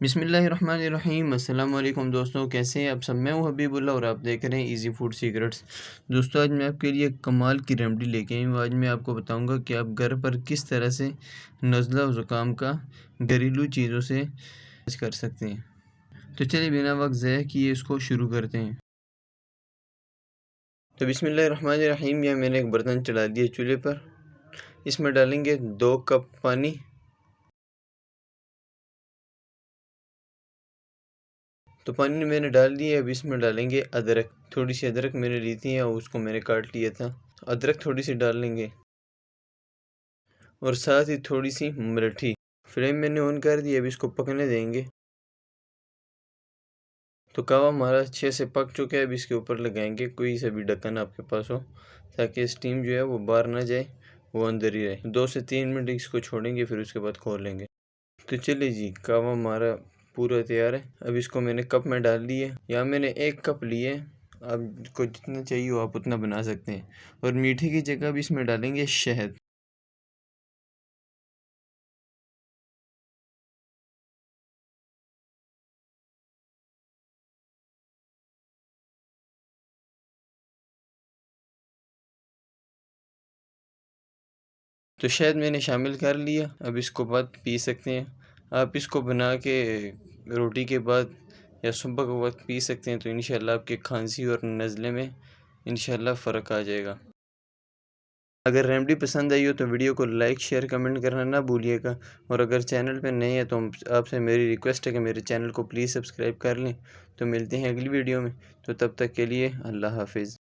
बिस्मिल्लाहिर्रहमानिर्रहीम। अस्सलाम वालेकुम दोस्तों, कैसे हैं आप सब। मैं हूं हबीबुल्लाह और आप देख रहे हैं इजी फूड सीक्रेट्स। दोस्तों, आज मैं आपके लिए कमाल की रेमेडी लेके आई हूँ। आज मैं आपको बताऊंगा कि आप घर पर किस तरह से नज़ला और ज़ुकाम का घरेलू चीज़ों से इलाज कर सकते हैं। तो चलिए बिना वक्त ज़ाया किए इसको शुरू करते हैं। तो बिस्मिल्लाहिर्रहमानिर्रहीम। यह मैंने एक बर्तन चढ़ा दिया चूल्हे पर। इसमें डालेंगे 2 कप पानी। तो पानी मैंने डाल दिया। अब इसमें डालेंगे अदरक। थोड़ी सी अदरक मैंने ली थी और उसको मैंने काट लिया था। अदरक थोड़ी सी डाल लेंगे और साथ ही थोड़ी सी मरठी। फ्लेम मैंने ऑन कर दिया। अब इसको पकने देंगे। तो कवा हमारा अच्छे से पक चुका है। अब इसके ऊपर लगाएंगे कोई सा भी ढक्कन आपके पास हो, ताकि स्टीम जो है वो बाहर ना जाए, वो अंदर ही रहे। 2 से 3 मिनट इसको छोड़ेंगे, फिर उसके बाद खोल लेंगे। तो चलिए जी, कावा हमारा पूरा तैयार है। अब इसको मैंने कप में डाल दिए। यहाँ मैंने 1 कप लिए। आपको जितना चाहिए हो आप उतना बना सकते हैं। और मीठे की जगह भी इसमें डालेंगे शहद। तो शहद मैंने शामिल कर लिया। अब इसको बाद पी सकते हैं। आप इसको बना के रोटी के बाद या सुबह के वक्त पी सकते हैं। तो इंशाल्लाह आपके खांसी और नज़ले में इंशाल्लाह फ़र्क आ जाएगा। अगर रेमेडी पसंद आई हो तो वीडियो को लाइक शेयर कमेंट करना ना भूलिएगा। और अगर चैनल पे नए हैं तो आपसे मेरी रिक्वेस्ट है कि मेरे चैनल को प्लीज़ सब्सक्राइब कर लें। तो मिलते हैं अगली वीडियो में। तो तब तक के लिए अल्लाह हाफिज़।